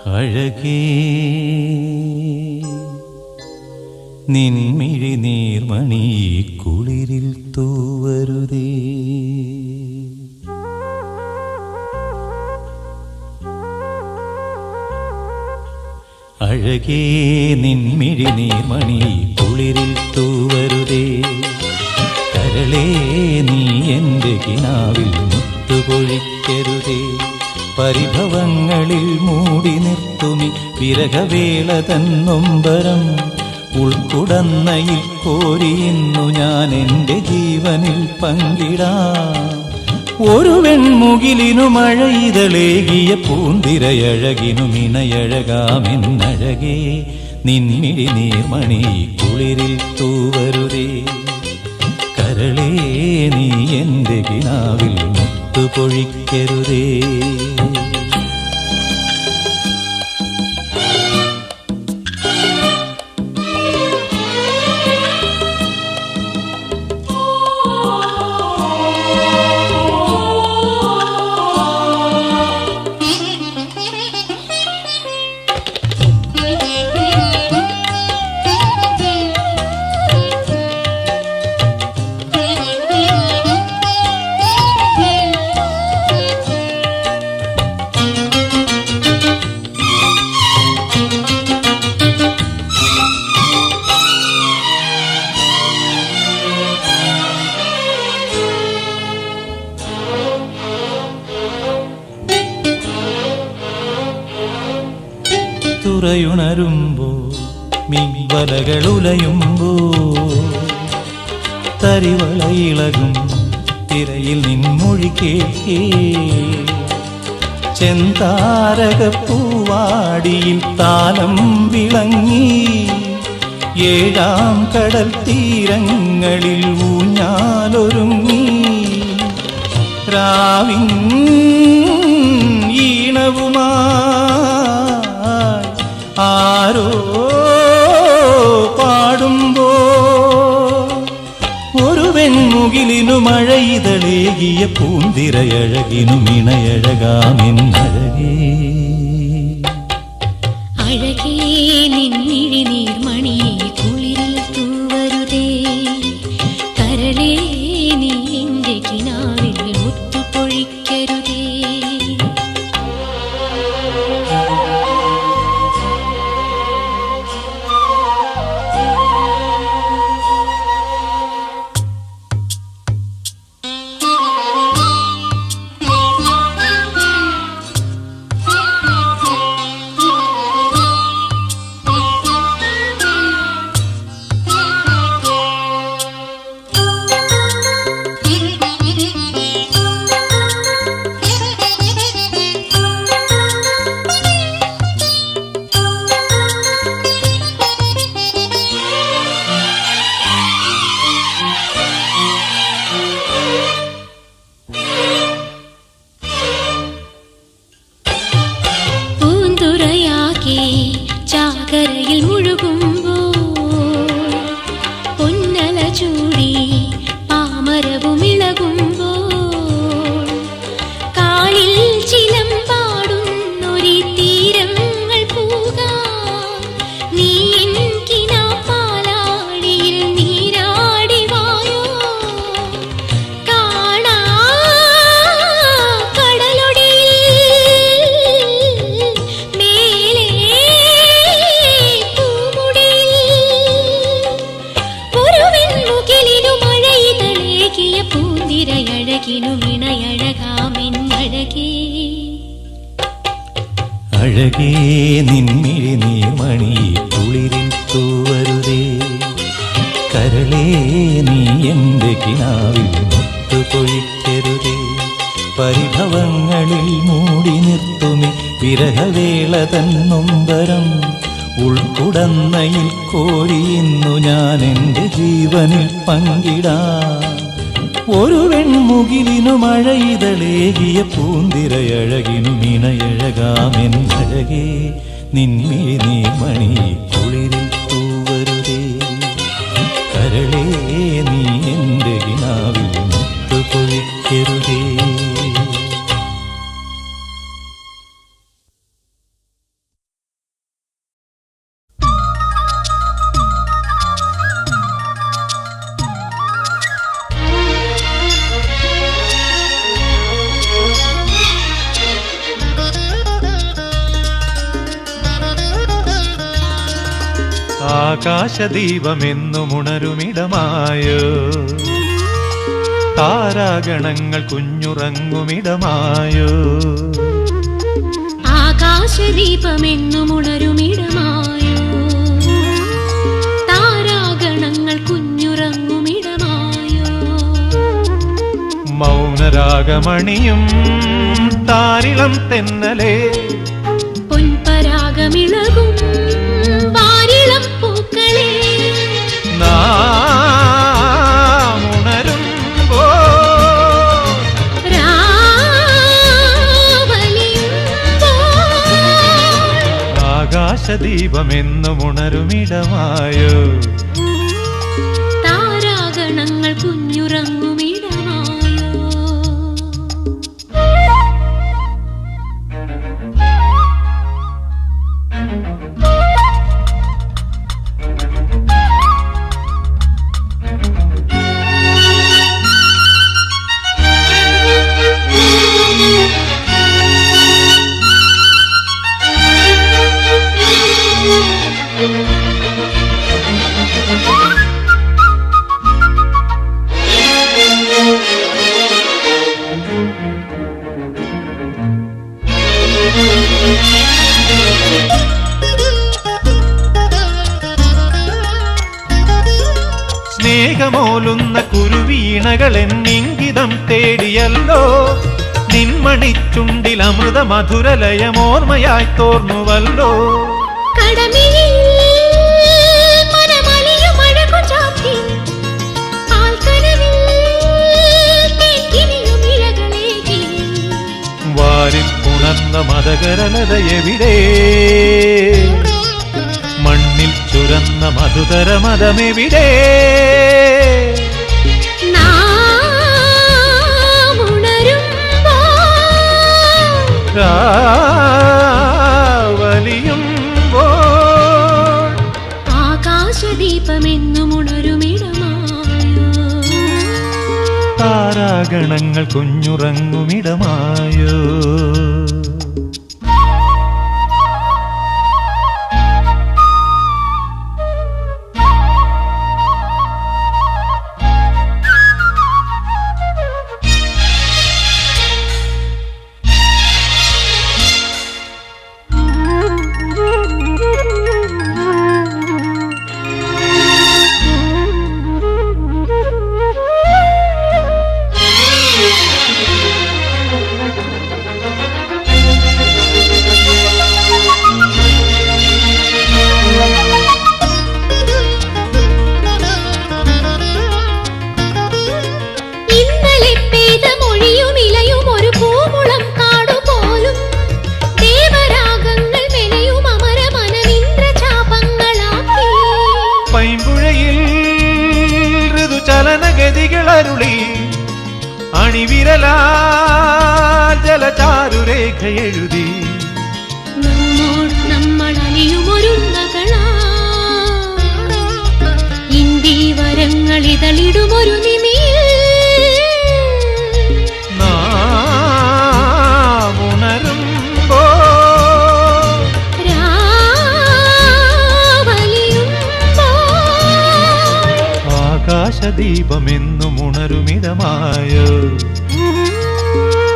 അഴകേ നിൻമിഴി നീർമണി കുളിരിൽ തൂവരുതേ. അഴകേ നിൻമിഴി നീർമണി കുളിരിൽ തൂവരുതേ. കരളേ നീ എൻ്റെ കിനാവിൽ മുത്തുപൊഴിക്കരുതേ. പരിഭവങ്ങളിൽ മൂടി നിർത്തുമി വിരഹവേള തന്നൊമ്പരം. ഉൾക്കുടന്നയിൽ കോരിയുന്നു ഞാൻ എൻ്റെ ജീവനിൽ പങ്കിടാം. ഒരു വെൺമുകിലിനു മഴയിതളേകിയ പൂന്തിരയഴകിനു മിണയഴകാമെന്നഴകേ നിൻമിഴി നീർമണി കുളിരിൽ തൂവരുതേ. കരളേ നീ എൻ്റെ കിനാവിൽ മുത്തുപൊഴിക്കരുതേ. തുറയുണരുമ്പോ മിൻവലകളുലയുമ്പോ തരിവളയിളകും തിരയിൽ നിൻമൊഴി കേൾക്കേ. ചെന്താരകപ്പൂവാടിയിൽ താലം വിളങ്ങി ഏഴാം കടൽ തീരങ്ങളിൽ ഊഞ്ഞാലൊരുങ്ങി. രാവിൻ ഈണവുമാ ആരോ പാടുമ്പോ ഒരു വെൺമുകിലിനു മഴയിതളേകിയ പൂന്തിരയഴകിനു മിണയഴകാമെന്നഴകേ. അഴകേ നിൻമിഴി നീർമണി കുളിരിൽ തൂവരുതേ. കരളേ നീ എൻ്റെ കിനാവിൽ മുത്തുപൊഴിക്കരുതേ. ചാകരയിൽ മുഴുകുമ്പോൾ പൊന്നല ചൂടി പാമരവും ഇളകുമ്പോൾ കാലിൽ ചിലമ്പാടുന്നൊരി തീരങ്ങൾ പോകാം. നീ എനിക്കിനാ പാലാടിയിൽ നീരാടി വായോ. കാണാ പൂന്തിരയഴകിനു മിണയഴകാമെന്നഴകേ. അഴകേ നിൻമിഴി നീർമണി കുളിരിൽ തൂവരുതേ. കരളേ നീ എൻ്റെ കിനാവിൽ മുത്തുപൊഴിക്കരുതേ. പരിഭവങ്ങളിൽ മൂടി നിർത്തുമി വിരഹവേള തന്നൊമ്പരം. ഉൾക്കുടന്നയിൽ കോരിയുന്നു ഞാൻ എൻ്റെ ജീവനിൽ പങ്കിടാം. ഒരു വെൺമുകിലിനു മഴയിതളേകിയ പൂന്തിരയഴകിനു മിണയഴകാമെന്നഴകേ നിൻമിഴി നീർമണി കുളിരിൽ തൂവരുതേ. കരളേ നീ എൻ്റെ കിനാവിൽ മുത്തുപൊഴിക്കരുതേ. ആകാശദീപമെന്നുമുണരുമിടമായോ താരാഗണങ്ങൾ കുഞ്ഞുറങ്ങുമിടമായോ ആകാശദീപമെന്നുമുണരുമിടമായോ താരാഗണങ്ങൾ കുഞ്ഞുറങ്ങുമിടമായോ മൗനരാഗമണിയും താരിളം തെന്നലേ പൊൻപരാഗമിളകും വാരിളം പൂക്കളെ നാമുണരുമ്പോ ആകാശദീപമെന്നുമുണരുമിടമായോ താരാഗണങ്ങൾ കുഞ്ഞുറങ്ങുമിടമായോ സ്നേഹമോലുന്ന കുരുവീണകളെന്നിംഗിതം തേടിയല്ലോ നിൻമണിച്ചുണ്ടിൽ അമൃത മധുരലയമോർമ്മയായി തോർന്നുവല്ലോ വാരിപ്പുണർന്ന മതകരലതയെവിടെ മണ്ണിൽ ചുരന്ന മധുതര മതമെവിടെ വലിയുമ്പോൾ ആകാശദീപമെന്നുമുണരുമിടമായോ താരാഗണങ്ങൾ കുഞ്ഞുറങ്ങുമിടമായോ ികളരുളി അണിവിരലാ ജലചാരുരേഖ എഴുതി നമ്മൾ അലിയുമൊരു നകളാ ഇന്ദീവരങ്ങളിതളിടുമൊരു നിമിയിൽ നാമുണരുമ്പോ ആകാശദീപമെന്നുമുണരുമിടമായോ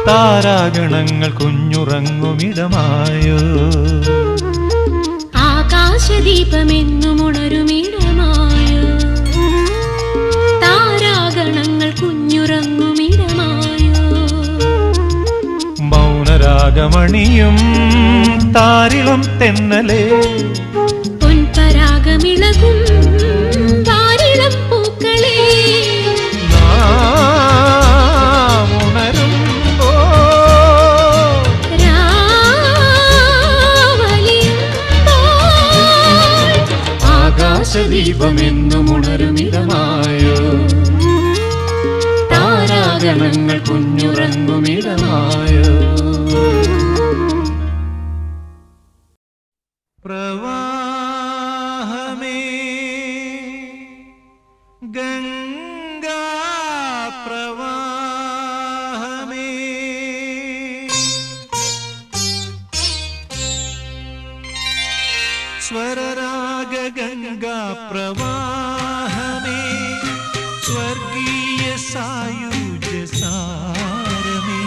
താരാഗണങ്ങൾ കുഞ്ഞുറങ്ങുമിടമായോ ആകാശദീപമെന്നുമുണരുമിടമായോ താരാഗണങ്ങൾ കുഞ്ഞുറങ്ങുമിടമായോ മൗനരാഗമണിയും താരിളം തെന്നലേ പൊൻപരാഗമിളകും വാരിളം പൂക്കളെ നാമുണരുമ്പോ ആകാശദീപമെന്നുമുണരുമിടമായോ താരാഗണങ്ങൾ കുഞ്ഞുറങ്ങുമിടമായോ പ്രവാഹമേ ഗംഗാ പ്രവാഹമേ സ്വരരാഗ ഗംഗാ പ്രവാഹമേ സ്വർഗീയ സായുജ്യ സാരമേ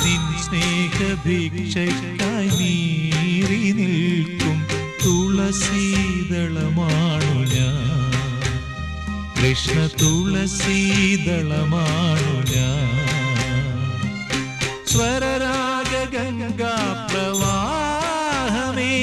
നിൻ സ്നേഹഭിക്ഷയ്ക്കായി നീറി നിൽക്കും തുളസീദളമാണു ഞാൻ കൃഷ്ണ തുളസീദളമാണു ഞാൻ സ്വരരാഗ ഗംഗാ പ്രവാഹമേ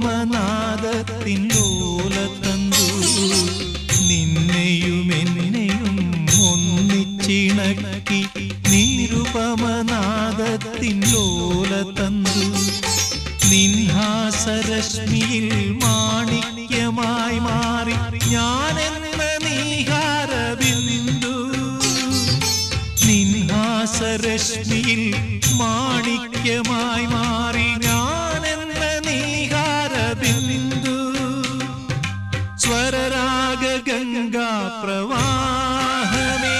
നിരുപമനാദത്തിൻ ലോലതന്തു നിന്നെയുമെന്നെയും ഒന്നിച്ചിണക്കി നിരുപമനാദത്തിൻ ലോലതന്തു നിൻഹാസരശ്മിയിൽ മാണിക്യമായി മാറി ഞാനെന്ന നീഹാരബിന്ദു നിൻഹാസരശ്മിയിൽ മാണിക്യമായി മാറി ഞാനെന്ന നീഹാരബിന്ദു സ്വരരാഗ ഗംഗാ പ്രവാഹമേ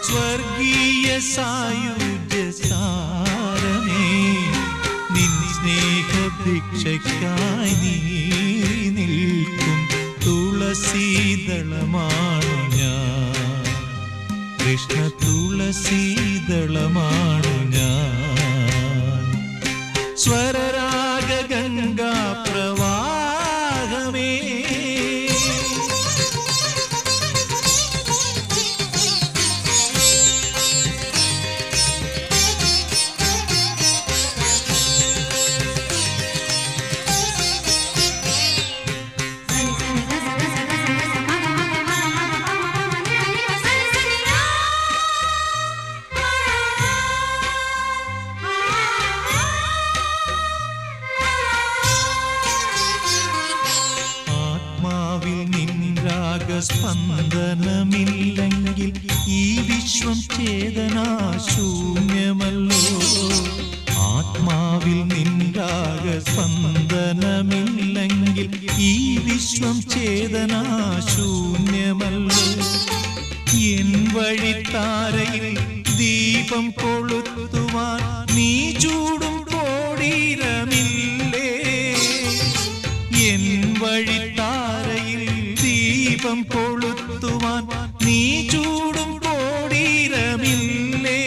സ്വർഗീയ സായുജ്യ സാരമേ നിൻ സ്നേഹഭിക്ഷയ്ക്കായി നീറി നിൽക്കും തുളസീദളമാണു ഞാൻ കൃഷ്ണ തുളസീദളമാണു ഞാൻ സ്വരരാഗ ഗംഗാ പ്രവാഹമേ സ്പന്ദനമില്ലെങ്കിൽ ഈ വിശ്വം ചേതനാശൂന്യമല്ലോ ആത്മാവിൽ നിൻരാഗ സ്പന്ദനമില്ലെങ്കിൽ ഈ വിശ്വം ചേതനാശൂന്യമല്ലോ എൻ വഴിത്താരയിൽ ദീപം കൊളുത്തുവാൻ നീ ചൂടും കോടീരമില്ലേ എൻ വഴിത്താരയിൽ ദീപം കൊളുത്തുവാൻ നീ ചൂടും കോടീരമില്ലേ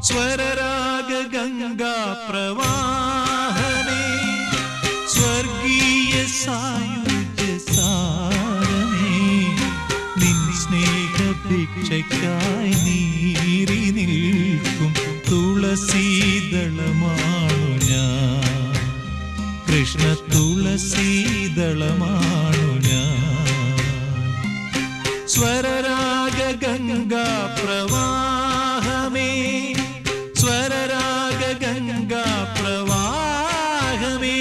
സ്വരരാഗ ഗംഗാ പ്രവാഹമേ സ്വർഗീയ സായുജ്യ സാരമേ നിൻ സ്നേഹഭിക്ഷയ്ക്കായി നീറി നിൽക്കും തുളസീദളമാണു ഞാൻ കൃഷ്ണ തുളസീദളമാണു ഞാൻ സ്വരരാഗ ഗംഗാ പ്രവാഹമേ സ്വരരാഗ ഗംഗാ പ്രവാഹമേ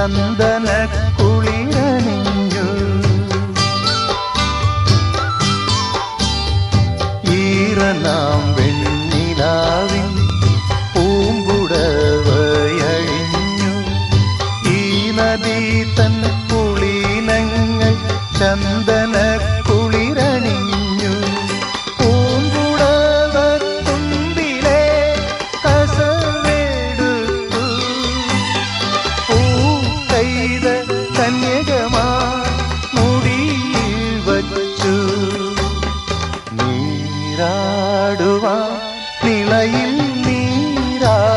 ചന്ദന കുളിരണിഞ്ഞു. ഈറനാം വെണ്ണിലാവിൻ പൂമ്പുടവയഴിഞ്ഞു. ഈ നദി തൻ കുളീനങ്ങൾ ചന്ദന കുളിരണിഞ്ഞു. പൂമ്പുടവ തുമ്പിലെ കസവെടുത്തു പൂക്കൈത കന്യകമാ മുടിയിൽ വച്ചു. നീരാടുവാൻ നിളയിൽ നീരാടുവാൻ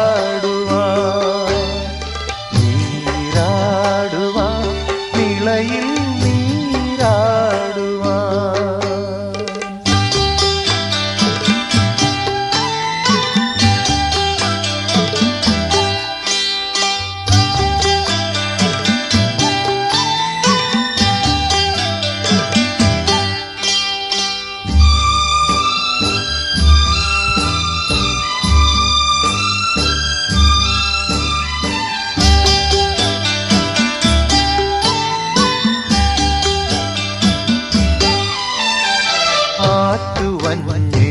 നീരാടുവാൻ നിളയിൽ നീരാടുവാൻ.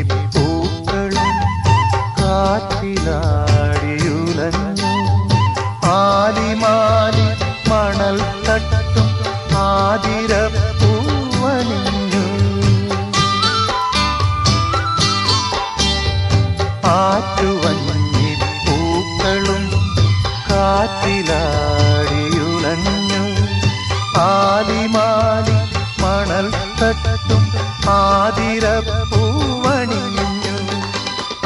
ആറ്റുവഞ്ഞിപ്പൂക്കളും കാറ്റിലാടിയുലഞ്ഞു. ആലിമാലി മണൽ തട്ടും ആതിരപ്പൂവണിഞ്ഞു. ആറ്റുവഞ്ഞിപ്പൂക്കളും കാറ്റിലാടിയുലഞ്ഞു. ആലിമാലി മണൽ തട്ടും ആതിരപ്പൂവണിഞ്ഞു.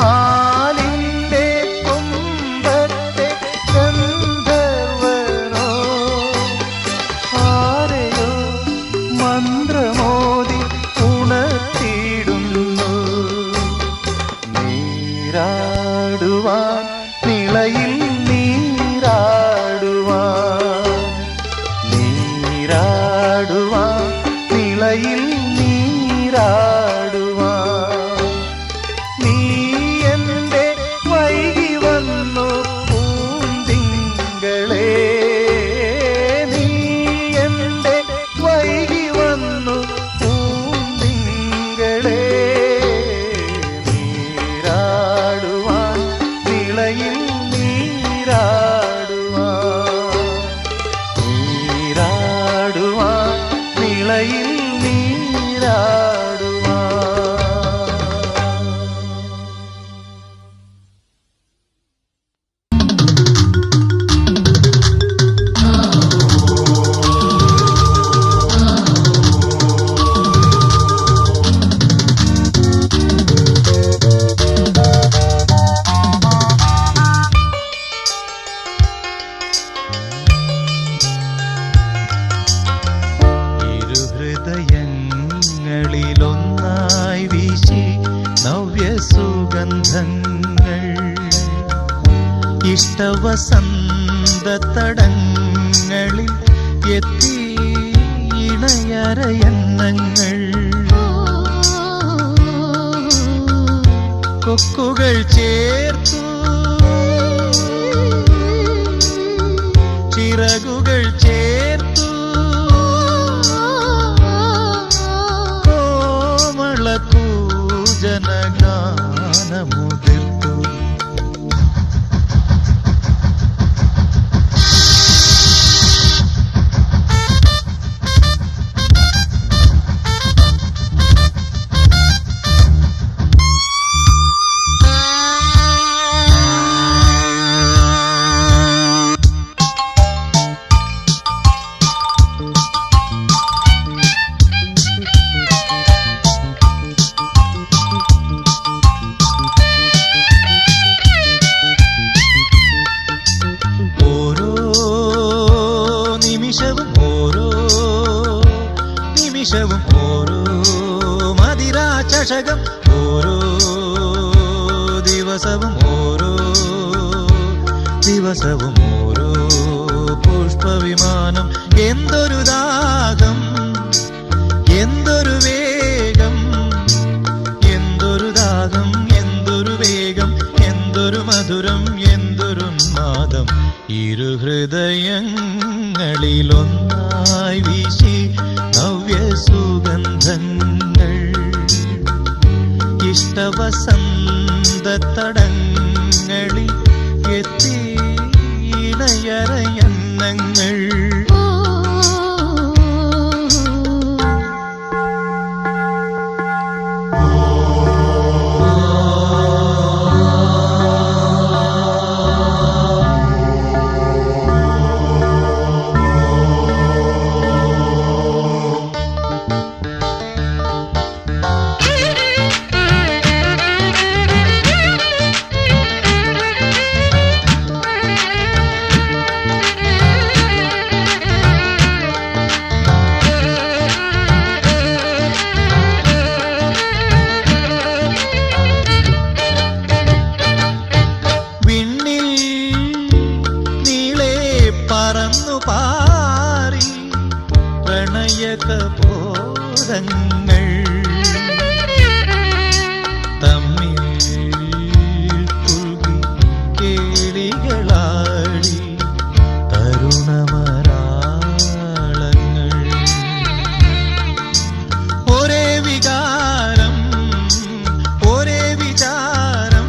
ആലിന്റെ കൊമ്പത്തെ ഗന്ധർവനോ ആരെയോ മന്ത്രമോദി ഉണർത്തിയിടുന്നു. നീരാടുവാൻ നിളയിൽ നീരാടുവാൻ നീരാടുവാൻ നിളയിൽ നീരാടുവാൻ. നീ എന്റെ വൈകി വന്നു പൂന്തിങ്കളേ. നീ എന്റെ വൈകി വന്നു പൂന്തിങ്കളേ. നീരാടുവാൻ നിളയിൽ നീരാടുവാൻ നീരാടുവാൻ നിളയിൽ നീരാടുവാൻ. ഇരുഹൃദയങ്ങളിലൊന്നായി വീശി നവ്യസുഗന്ധങ്ങൾ. ഇഷ്ടവസന്തതടങ്ങളിൽ എത്തി ഇണയരയന്നങ്ങൾ. കൊക്കുകൾ ചേർത്തു ചിറകുകൾ ചേർത്തു കോമളകൂജനഗാനമുതിർത്തു. നിമിഷവും ഓരോ മദിരാചഷകം. ഓരോ ദിവസവും ഓരോ പുഷ്പവിമാനം. എന്തൊരു ദാഹം, എന്തൊരു വേഗം, എന്തൊരു ദാഹം, എന്തൊരു വേഗം, എന്തൊരു മധുരം, എന്തൊരു നാദം. ഇരുഹൃദയ ഇരുഹൃദയങ്ങളിലൊന്നായി വീശി നവ്യസുഗന്ധങ്ങൾ ഇഷ്ടവസന്തതടങ്ങളിൽ എത്തി ഇണയരയന്നങ്ങൾ പാറി പ്രണയകബോധങ്ങൾ തമ്മിൽ പുൽകി കേളികളാടി തരുണമരാളങ്ങൾ ഒരേ വികാരം ഒരേ വിചാരം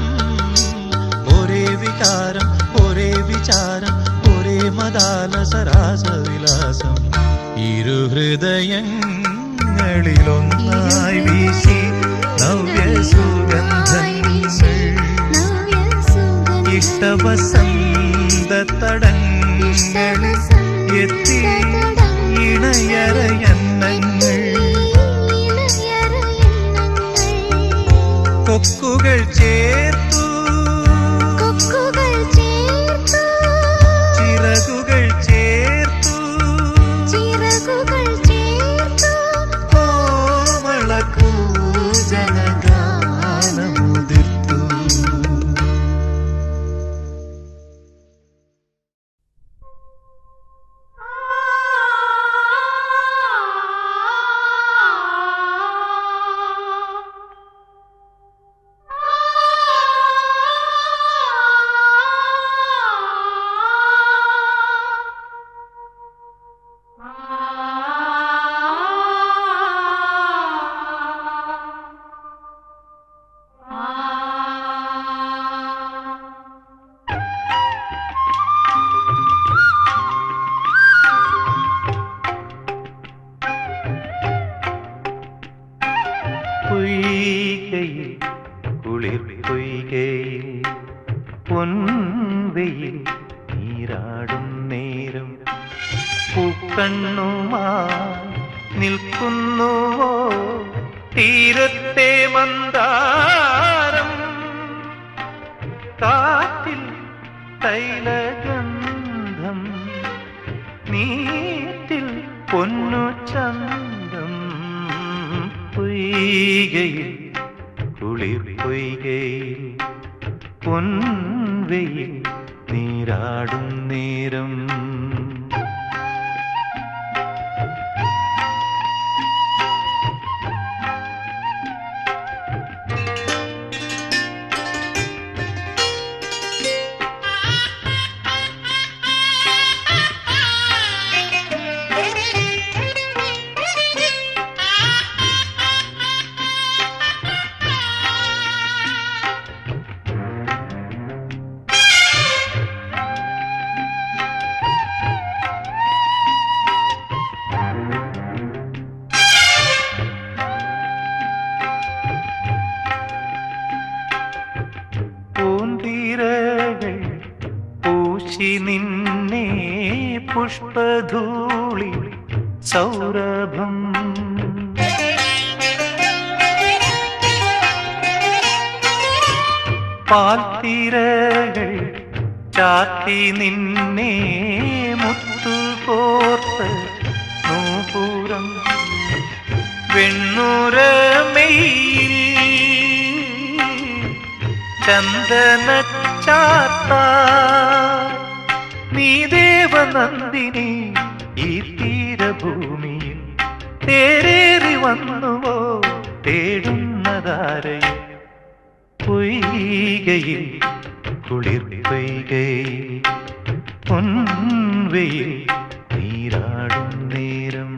ഒരേ വികാരം ഒരേ വിചാരം മദാലസരാസവിലാസം ഇരുഹൃദയങ്ങളിലൊന്നായി വീശി നവ്യസുഗന്ധങ്ങൾ ഇഷ്ടവസന്തതടങ്ങളിൽ എത്തി ഇണയരയന്നങ്ങൾ കൊക്കുകൾ ചേർത്തു ചിറകുകൾ ചേർത്തു കോമളകൂജനഗാനമുതിർത്തു പൊയ്കയിൽ കുളിർ പൊയ്കയിൽ പൊൻവെയിൽ നീരാടും നേരം പൂക്കണ്ണുമായി നിൽക്കുന്നുവോ തീരത്തെ മന്ദാരം കാറ്റിൽ തൈലഗന്ധം നീറ്റിൽ പൊന്നു ചന്തം പൊയ്കയിൽ കുളിർ പൊയ്കയിൽ പൊൻവെയിൽ നീരാടും നേരം നിന്നെ പുഷ്പധൂളി സൗരഭം പാൽത്തിരകൾ ചാത്തി നിന്നെ മുത്തുകോർത്ത് നൂപുരം വെണ്ണുരമയിൽ ചന്ദന ചാത്ത നീ ദേവനന്ദിനി ഈ തീരഭൂമിയിൽ തേരേറി വന്നുവോ തേടുന്നതാരയും പൊയ്കയിൽ കുളിർ പൊയ്കയിൽ പൊൻ പൊൻവെയിൽ നീരാടും നേരം.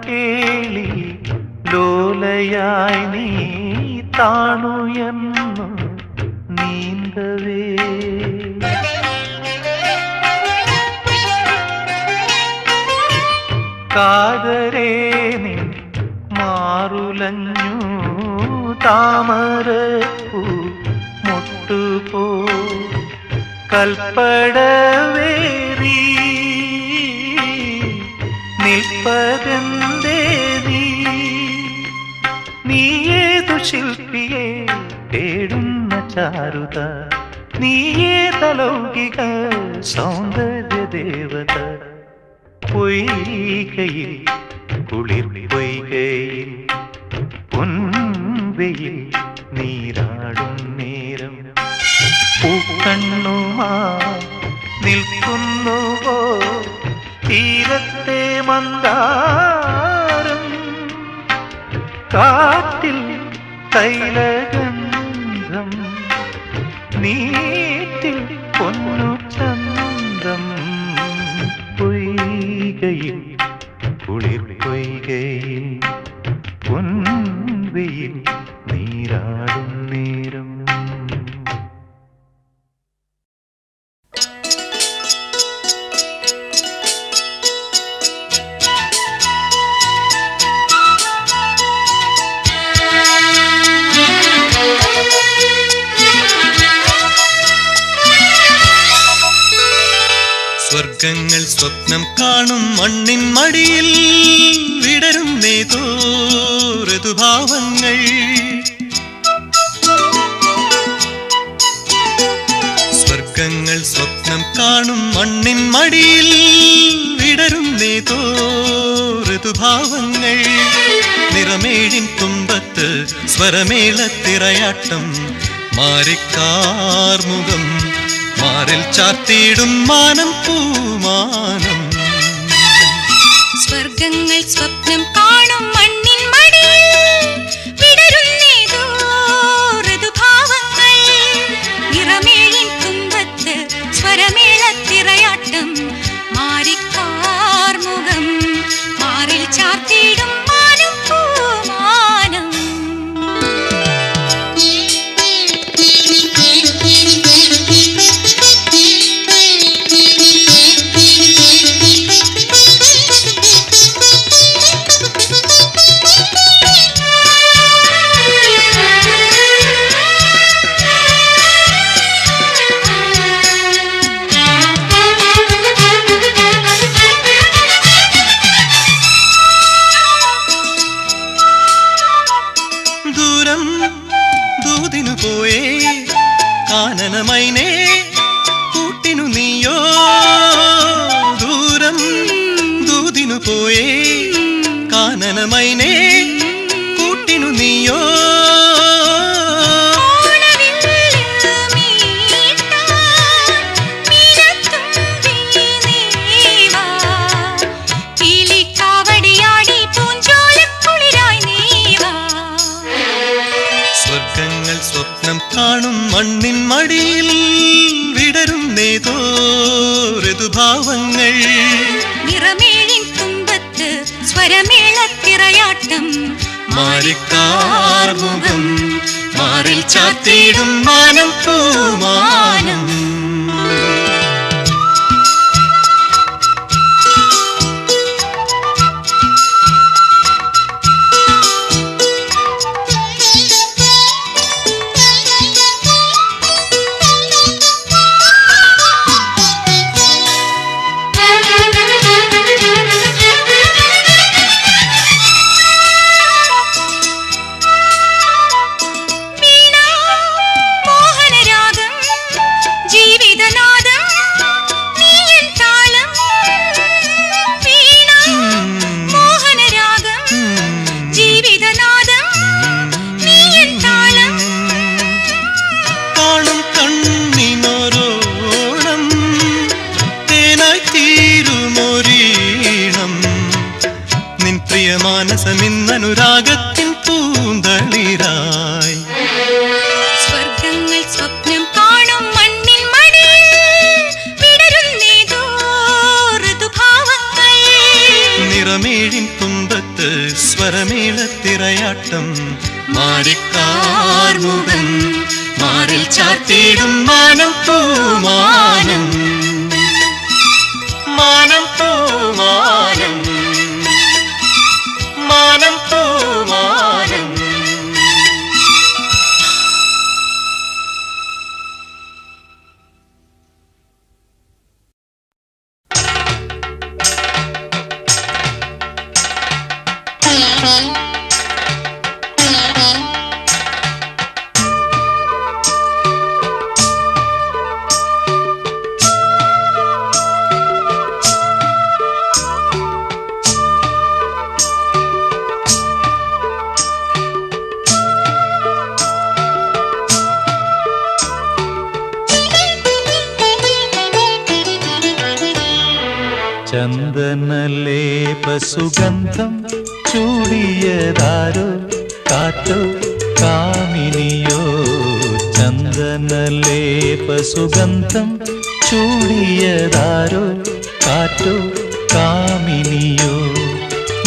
കേളി ലോലയായി നീ താണുയെന്നു നീന്തവേ കാതരേ നീ മാറുലഞ്ഞു താമരപ്പൂ മുട്ടുപോ കൽപ്പടവേറി നിൽപ്പതെന്തേ നീയേതു ശില്പിയെ തേടുന്ന ചാരുത നീയേതലൗകിക സൗന്ദര്യ ദേവത പൊയ്കയിൽ കുളിർ പൊയ്കയിൽ പൊൻവെയിൽ നീരാടും നേരം പൂക്കണ്ണുമാ നിൽക്കുന്നുവോ തീരത്തെ മന്ദാരം കാറ്റിൽ തൈലഗന്ധം നീറ്റിൽ പൊന്നു ചന്തം പൊയ്കയിൽ കുളിർ പൊയ്കയിൽ പൊൻവെയിൽ നീരാടും നേരം. സ്വർഗങ്ങൾ സ്വപ്നം കാണും മണ്ണിൻ മടിയിൽ വിടരുന്നേതോ ഋതുഭാവങ്ങൾ. സ്വർഗങ്ങൾ സ്വപ്നം കാണും മണ്ണിൻ മടിയിൽ വിടരുന്നേതോ ഋതുഭാവങ്ങൾ. നിറമേഴിൻ തുമ്പത്ത് സ്വരമേളത്തിറയാട്ടം മാറിക്കാർമുഖം മാറിൽ ചാർത്തിയിടും മാനം പൂമാനം. സ്വർഗങ്ങൾ സ്വപ്നം കാണും മണ്ണിൻ മടിയിൽ വിടരുന്നേതോ ഋതുഭാവങ്ങൾ. നിറമേഴിൻ തുമ്പത്ത് സ്വരമേളത്തിറയാട്ടം മാറിക്കാർമുഖം മാറിൽ ചാർത്തിയിടും മാനം പൂമാനം. കാനനമൈനേ കൂട്ടിനു നീയോ ദൂരം ദൂതിനു പോയേ കാനനമൈനേ കൂട്ടിനു നീയോ. സ്വർഗങ്ങൾ സ്വപ്നം കാണും മണ്ണിൻ മടിയിൽ വിടരുന്നേതോ ഋതുഭാവങ്ങൾ. നിറമേഴിൻ തുമ്പത്ത് സ്വരമേളത്തിറയാട്ടം മാറിക്കാർമുഖം മാറിൽ ചാർത്തിയിടും മാനം പൂമാനം. വിലാസമിന്നനുരാഗത്തിൻ പൂന്തളിരായി. സ്വർഗങ്ങൾ സ്വപ്നം കാണും മണ്ണിൻ മടിയിൽ വിടരുന്നേതോ ഋതുഭാവങ്ങൾ. നിറമേഴിൻ തുമ്പത്ത് സ്വരമേളത്തിരയാട്ടം. മാറിക്കാർമുഖം മാറിൽ ചാർത്തിയിടും മാനം പൂമാനം. മാനം പൂമാനം. മാനം പൂമാനം. ചന്ദനലേപസുഗന്ധം ചൂടിയതാരോ കാറ്റോ കാമിനിയോ. ചന്ദനലേപസുഗന്ധം ചൂടിയതാരോ കാറ്റോ കാമിനിയോ.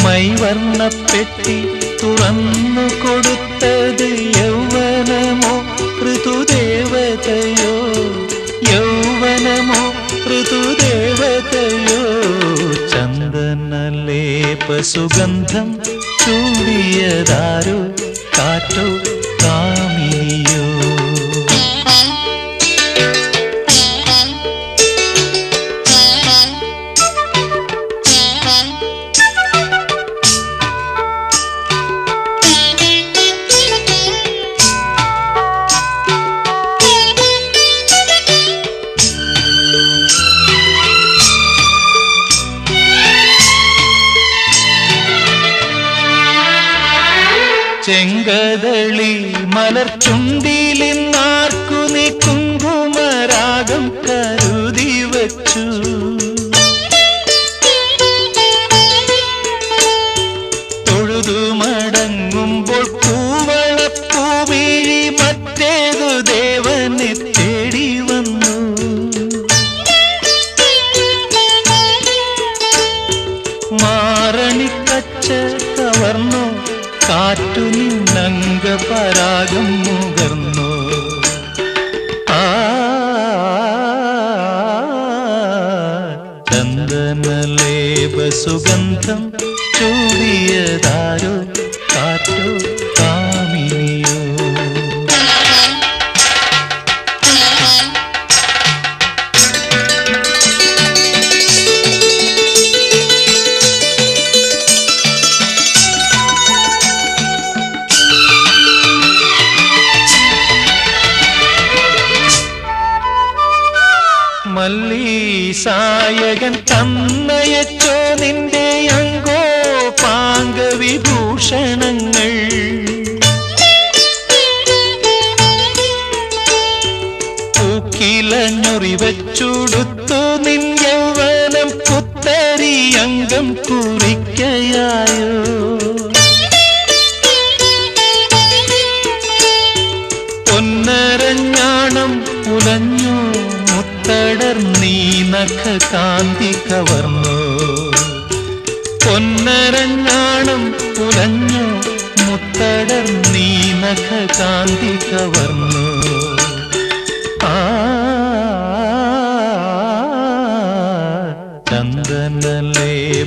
മൈവർണ്ണപ്പെട്ടി തുറന്നു കൊടുത്തത് യൗവനമോ ഋതുദേവതയോ. യൗവനമോ ഋതുദേവതയോ. ചന്ദനലേപസുഗന്ധം ചൂടിയതാരോ കാറ്റോ കാമിനിയോ. ചെങ്കദളി മലർച്ചുണ്ടിലിന്നാർക്കു നീ കുങ്കുമരാഗം കരുതി വച്ചു. തൊഴുതു മടങ്ങുമ്പോൾ പൂവളപ്പൂവിഴി മറ്റേതു ദേവനെ തേടി വന്നു. മാറണിക്കച്ച കവർന്നു കാറ്റു നിന്നംഗപരാഗം മുകർന്നു. ചന്ദനലേപസുഗന്ധം ചൂടിയതാരോ കാറ്റോ കാമിനിയോ. മല്ലീസായകൻ തന്നയച്ചോ നിന്റെ അങ്കോ പാംഗവിഭൂഷണങ്ങൾ. പൂക്കിലഞ്ഞൊറിവച്ചുടുത്തു നിൻ യൗവനം പുത്തരി അംഗം കുറിക്കയായോ. പൊന്നരഞ്ഞാണം ഉലഞ്ഞു മുത്തടർന്നീ നഖ കാന്തി കവർന്നു. പൊന്നരഞ്ഞാണം ഉലഞ്ഞു മുത്തടർന്നീ നഖ കാന്തി കവർന്നു.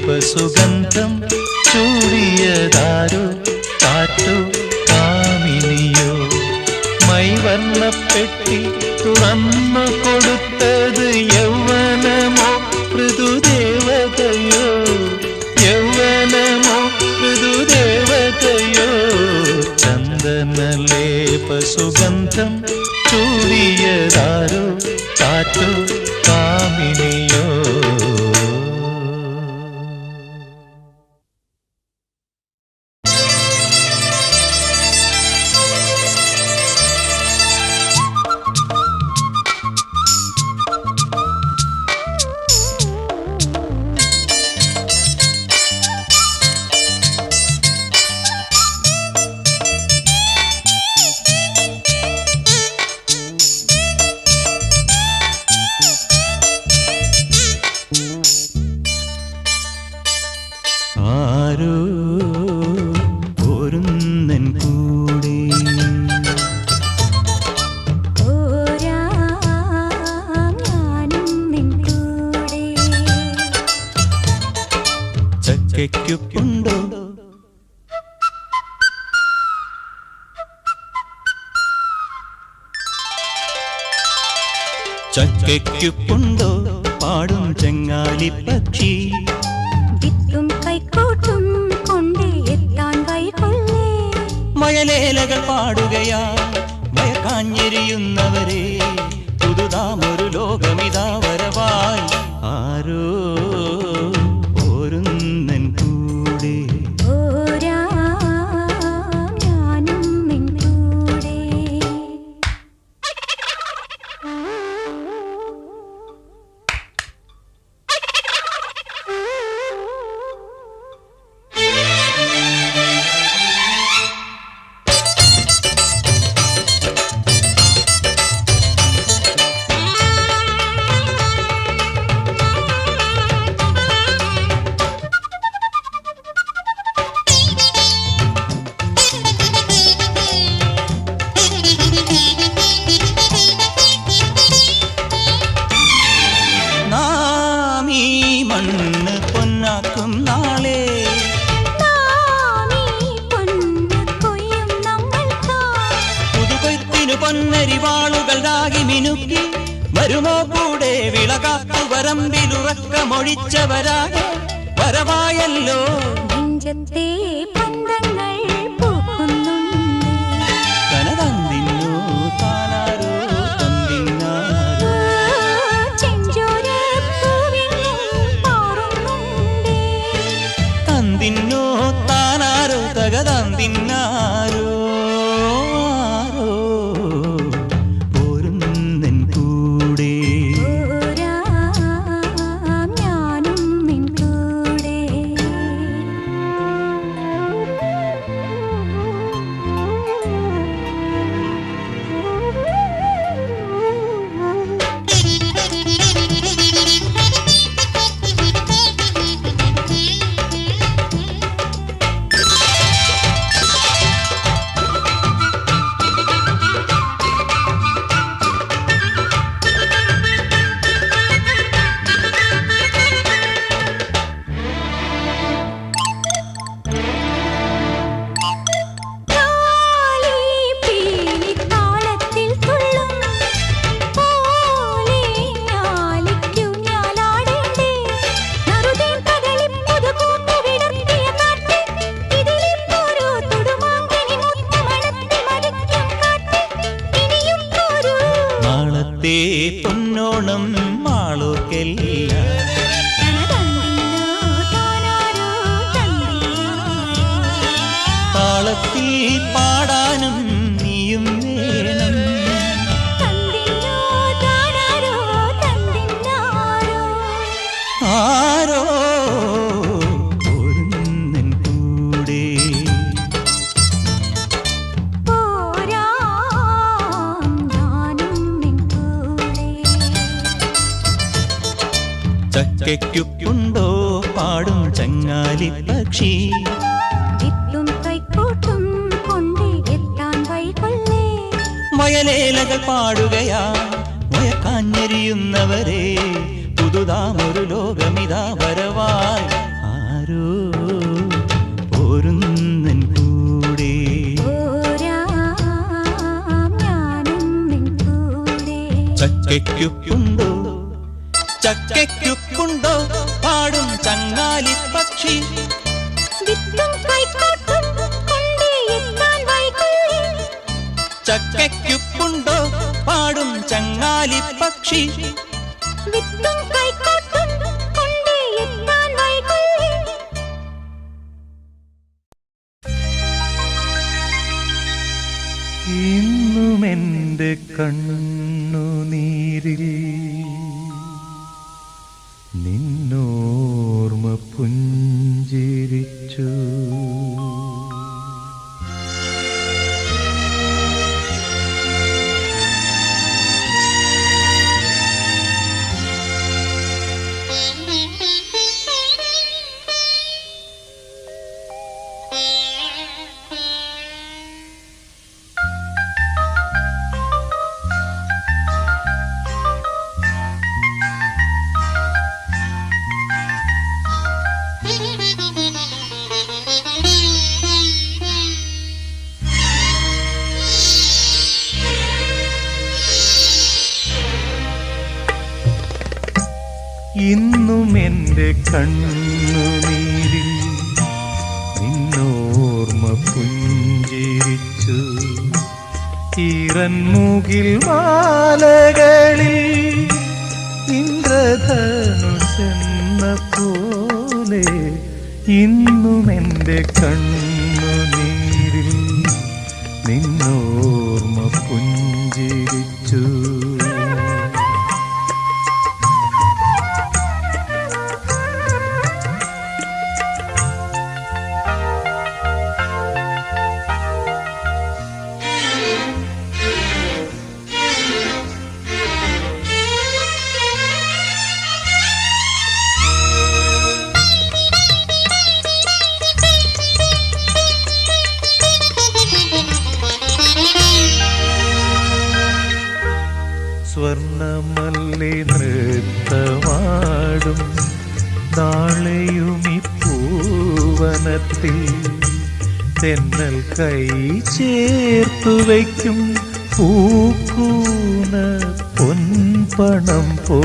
ചന്ദനലേപസുഗന്ധം ചൂടിയതാരോ കാറ്റോ കാമിനിയോ. മൈവർണ്ണപ്പെട്ടി തുറന്നു കൊടുത്തത് യൗവനമോ ഋതുദേവതയോ. യൗവനമോ ഋതുദേവതയോ. ചന്ദനലേപസുഗന്ധം ചൂടിയതാരോ കാറ്റോ കാമിനിയോ. ചക്കയ്ക്കുണ്ടോ ചക്കയ്ക്കുണ്ടോ പാടും ചെങ്ങാലി പക്ഷി വിത്തും കൈക്കോട്ടും കൊണ്ടേ എത്താൻ വൈകൊള്ളേ മയലേലകൾ പാടുകയാ മയക്കാഞ്ഞെരിയുന്നവരെ പുതുതാമൊരു ലോകമിതാ വരവായി ആരോ ഓരുന്നൻ കൂടെ ഓരാ ഞാനും നിൻ കൂടെ പൊന്നരിവാളുകൾ രാഗി മിനുക്കി വരുമോ കൂടെ വിളകാത്തു വരമ്പിലുറക്കമൊഴിച്ചവരാകെ വരവായല്ലോ നെഞ്ചത്തെ പന്തങ്ങൾ പൂക്കുന്നുണ്ട് തനതന്നിന്നു താനാരോ തന്നിന്നാരോ ചെഞ്ചോര പൂവിനും പാറുന്നുണ്ട് തന്നിന്നോ താനാരോ തകതന്നിന്നാരോ പൊന്നോണം മാളോക്കെല്ല താളത്തിൽ പാടാനും നീയും വേണം ആരോ ഒരുന്നൻ കൂടെ ചക്കയ്ക്കുണ്ടോ പാടും ചങ്ങാലി പക്ഷി വിത്തും കൈക്കോട്ടും കൊണ്ടേ എത്താൻ വൈകൊള്ളേ മയലേലകൾ പാടുകയാ മയക്കാഞ്ഞെരിയുന്നവരെ പുതുതാമൊരു ലോകമിതാ വരവായി ആരോ ഓരുന്നൻ കൂടെ ഞാനും നിൻ കൂടെ ചക്കയ്ക്കുണ്ടോ ചക്കയ്ക്കുണ്ടോ പാടും ചങ്ങാലി പക്ഷി വിത്തും കൈക്കോട്ടും കൊണ്ടേ എത്താൻ വൈകൊള്ളേ ചക്കയ്ക്കുണ്ടോ പാടും ചങ്ങാലി പക്ഷി വിത്തും കൈക്കോട്ടും കൊണ്ടേ എത്താൻ വൈകൊള്ളേ ഇന്നുമെന്റെ കണ്ണുനീരിൽ നിന്നോർമ്മ പുഞ്ചിരിച്ചു ഇന്നും എൻ്റെ കണ്ണുനീരിൽ നിന്നോർമ്മ പുഞ്ചിരിച്ചു. ഈറൻമുകിൽ മാലകളിൽ ഇന്ദ്രധനുഷെന്ന പോലെ ഇന്നും എൻ്റെ കണ്ണുനീരിൽ നിന്നോർമ്മ പുഞ്ചിരിച്ചു. സ്വർണമല്ലി നൃത്തമാടും നാളെയുമി പൂവനത്തിൽ തെന്നൽ കൈ ചേർത്തു വയ്ക്കും പൂക്കൂന പൊൻപണം പോ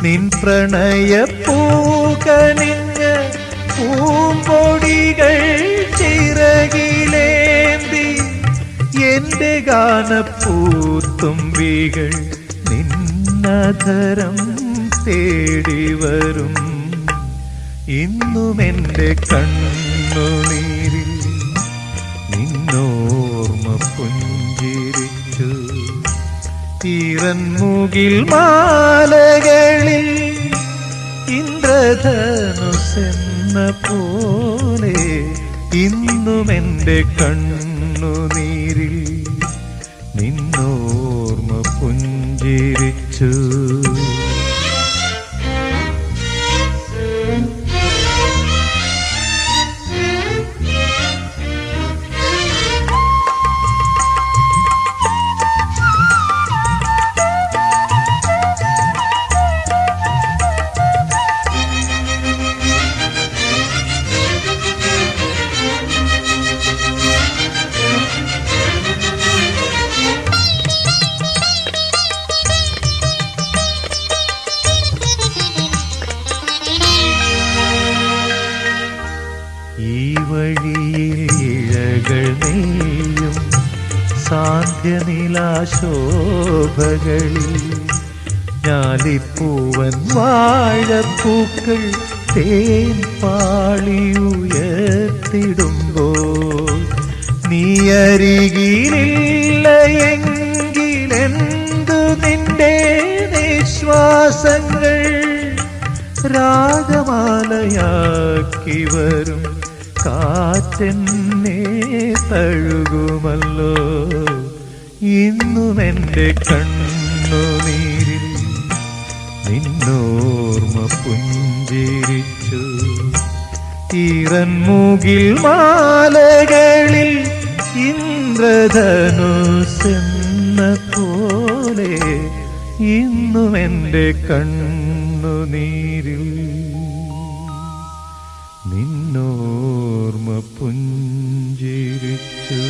നിൻ പ്രണയ പൂകനിഞ്ഞ പൂമ്പൊടികൾ ചിറകിലേന്തി എന്റെ ഗാനപ്പൂത്തുമ്പികൾ നിന്നധരം തേടി വരും. ഇന്നും എൻ്റെ കണ്ണുനീരിൽ നിന്നോർമ്മ പുഞ്ചിരിച്ചു. ഈറൻമുകിൽ മാലകളിൽ ഇന്ദ്രധനുസെന്ന പോലെ ഇന്നും എൻ്റെ കണ്ണുനീരിൽ നിന്നോർമ്മ പുഞ്ചിരിച്ചു. ഈ വഴിയിൽ ഇഴകൾ നെയ്യും സാന്ധ്യനിലാശോഭകളിൽ ഞാലിപ്പൂവൻ വാഴപ്പൂക്കൾ തേൻ പാളിയുയർത്തിടുമ്പോൾ നീ അരികിലില്ല എങ്കിലെന്തു നിന്റെ നിശ്വാസങ്ങൾ രാഗമാലയാക്കി വരും കാറ്റെന്നെ തഴുകുമല്ലോ. ഇന്നും എൻ്റെ കണ്ണുനീരിൽ നിന്നോർമ്മ പുഞ്ചിരിച്ചു. ഈറൻമുകിൽ മാലകളിൽ ഇന്ദ്രധനുസെന്ന പോലെ ഇന്നും എൻ്റെ കണ്ണുനീരിൽ നിന്നോർമ്മ പുഞ്ചിരിച്ചു.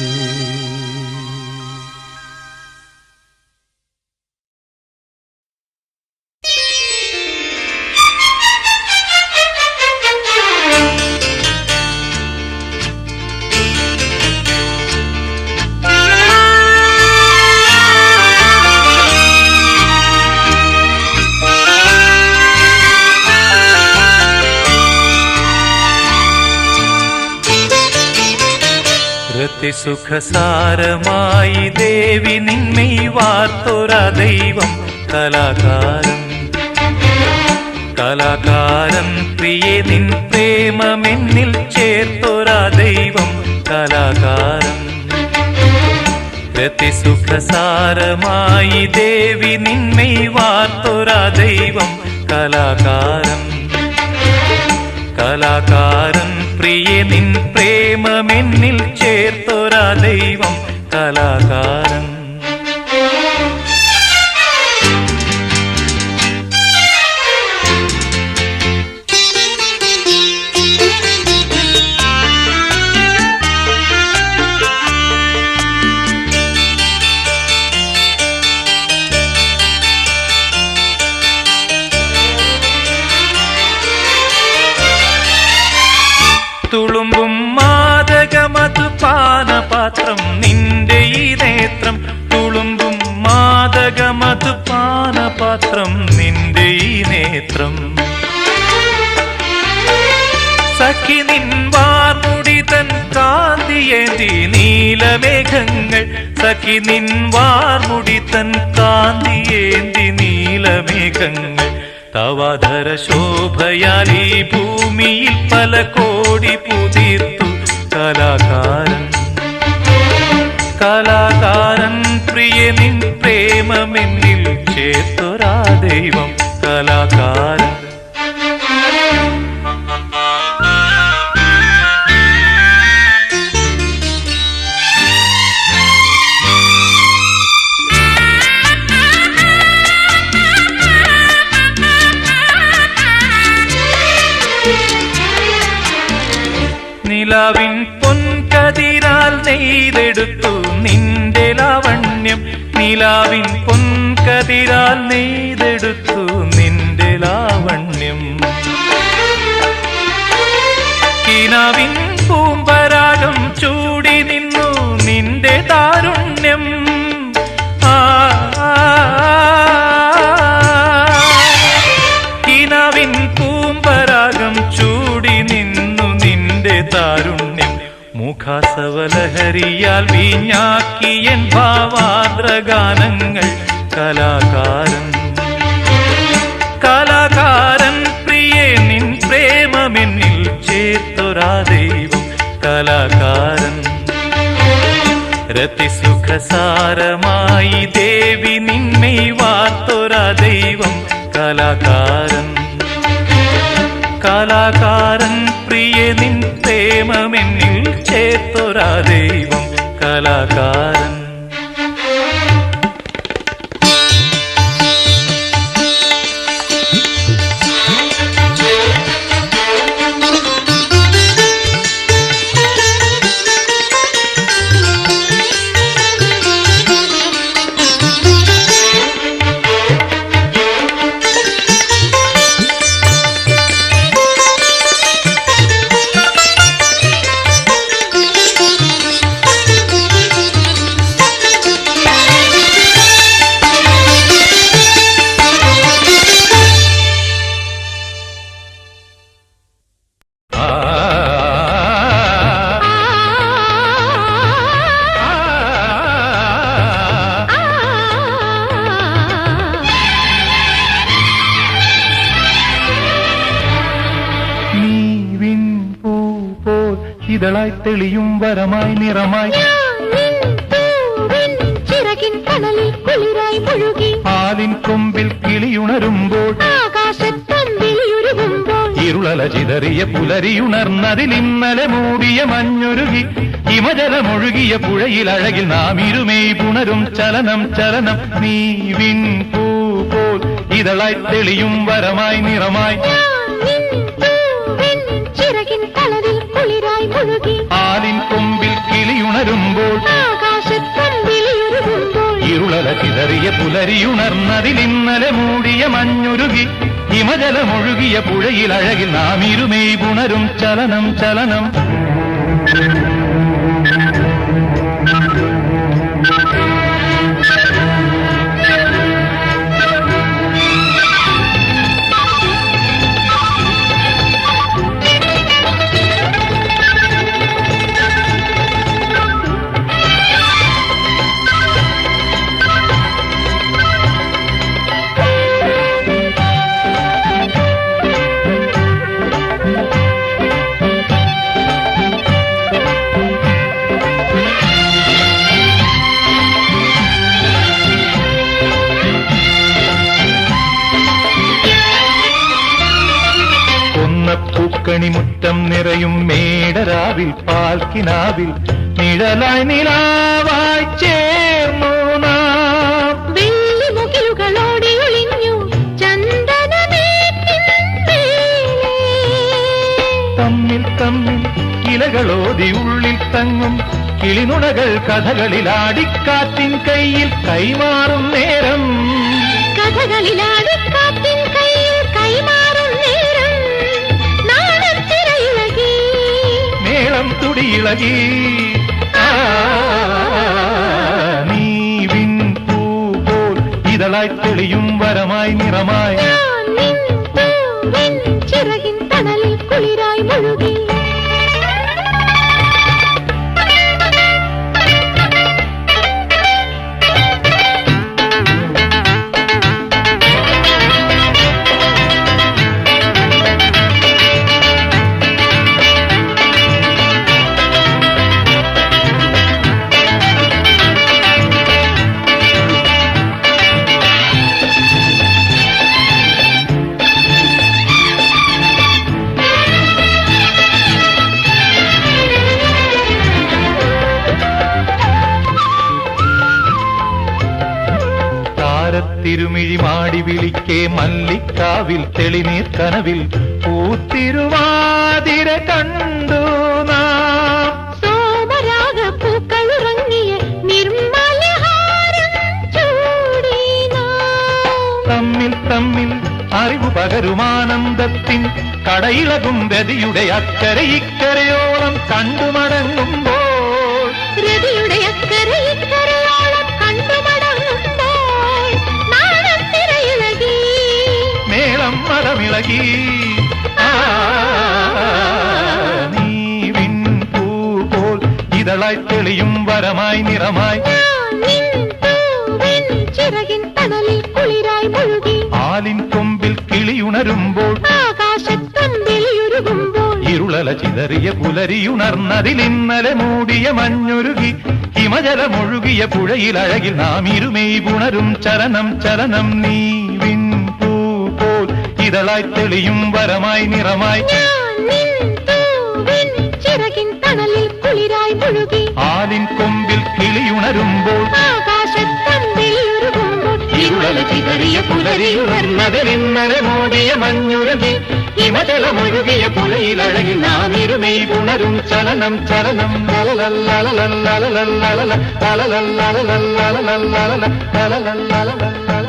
സുഖസാരമായി ദേവി നിന്മൈ വാർത്തോര ദൈവം കലാകാരൻ. കലാകാരൻ പ്രിയേ നിൻ പ്രേമമെന്നിൽ ചേർത്തോര ദൈവം കലാകാരൻ. സുഖസാരമായി ദേവി നിന്മൈ വാർത്തോര ദൈവം കലാകാരൻ. കലാകാരൻ പ്രിയേ നിൻ പ്രേമമെന്നിൽ ചേർത്തോര ദൈവം കലാകാരൻ. തുളുമ്പും മാദകമധു പാനപാത്രം നിന്റെ ഈ നേത്രം, തുളുമ്പും മാദകമധു പാനപാത്രം നിന്റെ ഈ നേത്രം. സഖി നിൻ വാർമുടി തൻ കാന്തിയേന്തി നീലമേഘങ്ങൾ, സഖി നിൻ വാർമുടി തൻ കാന്തിയേന്തി നീലമേഘങ്ങൾ. തവാധര ശോഭയാൽ ഈ ഭൂമിയിൽ പല കോടി പുതിർത്തു കലാകാരൻ. കലാകാരൻ പ്രിയ നിൻ പ്രേമമെന്നിൽ ചേർത്തൊരാ ദൈവം കലാകാരൻ. നിലാവിൻ പൊൻകതിരാൽ നെയ്തെടുത്തു നിന്റെ ലാവണ്യം, നിലാവിൻ പൊൻകതിരാൽ നെയ്തെടുത്തു നിന്റെ ലാവണ്യം. കിനാവിൻ പൂമ്പരാഗം ചൂടി നിന്നു നിന്റെ താരുണ്യം. കിനാവിൻ പൂമ്പരാഗം ചൂടി നിന്നു നിന്റെ താരുണ്യം. മുഖാസവലഹരിയാൽ വീഞ്ഞാക്കിയൻ ഭാവാദ്രഗാനങ്ങൾ കലാകാരൻ. കലാകാരൻ പ്രിയേ നിൻ പ്രേമമെന്നിൽ ചേർത്തൊരാ ദൈവം കലാകാരൻ. രതിസുഖസാരമായി ദേവി നിന്നെ വാർത്തൊരാ ദൈവം കലാകാരൻ. കലാകാരൻ പ്രിയ നിൻ പ്രേമമെന്നിൽ ചേർത്തൊരാ ദൈവം കലാകാരൻ. ഇതളായി തെളിയും വരമായി നിറമായി ചിറകിൻ കടലിൽ കുളിരായി മുഴുകി ആലിൻ കൊമ്പിൽ കിളിയുണരുമ്പോൾ ആകാശത്തമ്പിളിയുരുകുമ്പോൾ ഇരുളല ചിതറിയ പുലരിയുണർന്നതിൽ ഇന്നലെ മൂടിയ മഞ്ഞൊരുകി ഹിമജലമൊഴുകിയ പുഴയിൽ അഴകിൽ നാം ഇരുമേയ് പുണരും ചലനം ചലനം. നീ വിൻ പൂ പോൽ ഇതളായി തെളിയും വരമായി നിറമായി ചിറകിൻ കടലിൽ കുളിരായി മുഴുകി ആലിൻ കൊമ്പിൽ കിളിയുണരുമ്പോൾ ആകാശത്തമ്പിളിയുരുകുമ്പോൾ ഇരുളല ചിതറിയ പുലരിയുണർന്നതിൽ ഇന്നലെ മൂടിയ മഞ്ഞുരുകി ഹിമജലമൊഴുകിയ പുഴയിൽ അഴകിൽ നാം ഇരുമേയ് പുണരും ചലനം ചലനം. പൂക്കണിമുറ്റം നിറയും മേടരാവിൽ പാൽക്കിനാവിൽ നിഴലായി നിലാവായി ചേർന്നു നാം. വെള്ളിമുകിലുകളോടെ ഒളിഞ്ഞു ചന്ദനമേറ്റിൻ തമ്മിൽ തമ്മിൽ ഇലകളോതി ഉള്ളിൽ തങ്ങും കിളിനുണകൾ കഥകളിലാടിക്കാറ്റിൻ കയ്യിൽ കൈമാറും നേരം. മേളം തുടിയിളകി നീ വിൻ പൂ പോൽ ഇതളായി തെളിയും വരമായി നിറമായി ഞാൻ നിൻ പൂവിൻ ചിറകിൻ തണലിൽ കുളിരായി മുഴുകി തിരുമിഴി മാടി വിളിക്കേ മല്ലിക്കാവിൽ തെളിനീർ കനവിൽ പൂത്തിരുവാതിര കണ്ടു നാം സോമരാഗ പൂക്കളുറങ്ങിയ നിർമ്മലഹാരം ചൂടി നാം തമ്മിൽ തമ്മിൽ അറിവു പകരുമാനന്ദത്തിൻ കടയിളകും രതിയുടെ അക്കരെ ഇക്കരയോളം കണ്ടുമടങ്ങുമ്പോൾ രതിയുടെ അക്കരെ ഇക്കരയോളം കണ്ടുമടങ്ങുമ്പോൾ നാണം തിരയിളകി മേളം മരമിളകി നീ വിൻ പൂ പോൽ ഇതളായി തെളിയും വരമായി നിറമായി ഞാൻ നിൻ പൂവിൻ ചിറകിൻ തണലിൽ കുളിരായി മുഴുകി ആലിൻ കൊമ്പിൽ കിളിയുണരുമ്പോൾ ആകാശത്തമ്പിളിയുരുകുമ്പോൾ ഇരുളല ചിതറിയ പുലരിയുണർന്നതിൽ ഇന്നലെ മൂടിയ മഞ്ഞുരുകി ഹിമജലമൊഴുകിയ പുഴയിൽ അഴകിൽ നാം ഇരുമേയ് പുണരും ചലനം ചലനം നീ വിൻ പൂ പോൽ ഇതളായി തെളിയും വരമായി നിറമായി ഞാൻ നിൻ പൂവിൻ ചിറകിൻ തണലിൽ കുളിരായി മുഴുകി ആലിൻ കൊമ്പിൽ കിളിയുണരുമ്പോൾ ആകാശത്തമ്പിളിയുരുകുമ്പോൾ ഇരുളല ചിതറിയ പുലരിയുണർന്നതിൽ ഇന്നലെ മൂടിയ മഞ്ഞുരുകി ഹിമജലമൊഴുകിയ പുഴയിൽ അഴകിൽ നാം ഇരുമേയ് പുണരും ചലനം ചലനം ലലലല്ലലലല്ലലലലലല ലലലല്ലലലലലലലല ലലലല്ലലലല